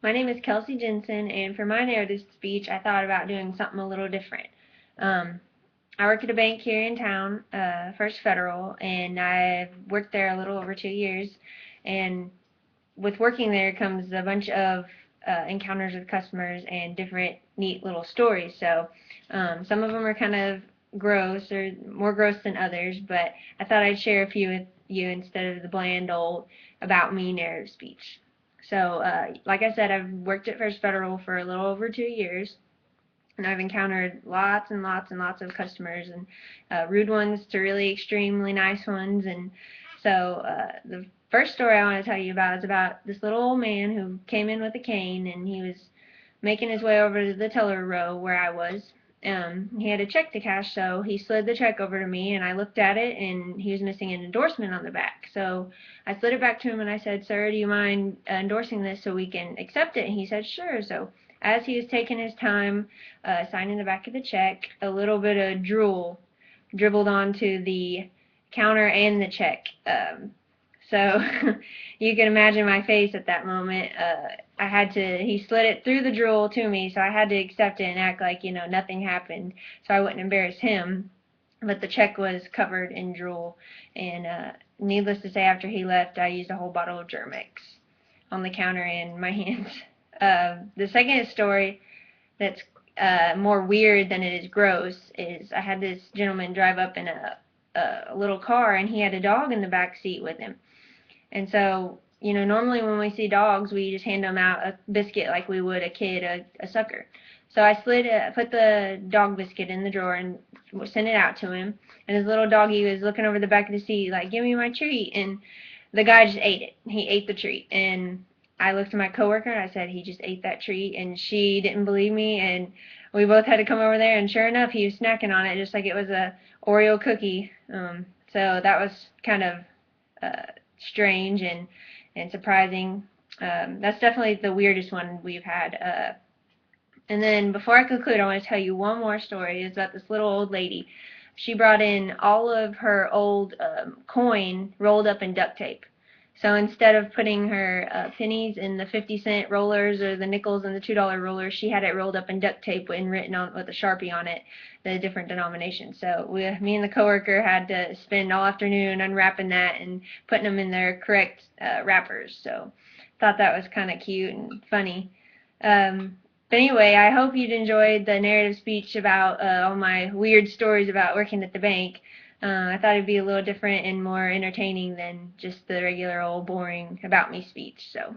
My name is Kelsey Jensen, and for my narrative speech, I thought about doing something a little different. Um, I work at a bank here in town, First Federal, and I've worked there a little over 2 years. And with working there comes a bunch of encounters with customers and different neat little stories. So some of them are kind of gross or more gross than others, but I thought I'd share a few with you instead of the bland old about me narrative speech. So like I said, I've worked at First Federal for a little over 2 years. And I've encountered lots and lots and lots of customers, and rude ones to really extremely nice ones. And so the first story I want to tell you about is about this little old man who came in with a cane, and he was making his way over to the teller row where I was. He had a check to cash, so he slid the check over to me, and I looked at it, and he was missing an endorsement on the back. So I slid it back to him, and I said, "Sir, do you mind endorsing this so we can accept it?" And he said, "Sure." So as he was taking his time signing the back of the check, a little bit of drool dribbled onto the counter and the check. So you can imagine my face at that moment. He slid it through the drool to me, so I had to accept it and act like, nothing happened so I wouldn't embarrass him. But the check was covered in drool, and needless to say, after he left, I used a whole bottle of Germ-X on the counter and my hands. The second story that's more weird than it is gross is I had this gentleman drive up in a little car, and he had a dog in the back seat with him. And so, normally when we see dogs, we just hand them out a biscuit like we would a kid, a sucker. So I put the dog biscuit in the drawer and sent it out to him. And his little doggy was looking over the back of the seat like, "Give me my treat." And the guy just ate it. He ate the treat. And I looked at my coworker and I said, "He just ate that treat." And she didn't believe me. And we both had to come over there. And sure enough, he was snacking on it just like it was a Oreo cookie. So that was kind of strange and surprising. That's definitely the weirdest one we've had. And then before I conclude, I want to tell you one more story. It's about this little old lady. She brought in all of her old coin rolled up in duct tape. So instead of putting her pennies in the 50-cent rollers or the nickels in the $2 rollers, she had it rolled up in duct tape and written on with a Sharpie on it, the different denominations. So me and the coworker had to spend all afternoon unwrapping that and putting them in their correct wrappers. So thought that was kind of cute and funny. But anyway, I hope you'd enjoyed the narrative speech about all my weird stories about working at the bank. I thought it'd be a little different and more entertaining than just the regular old boring about me speech. So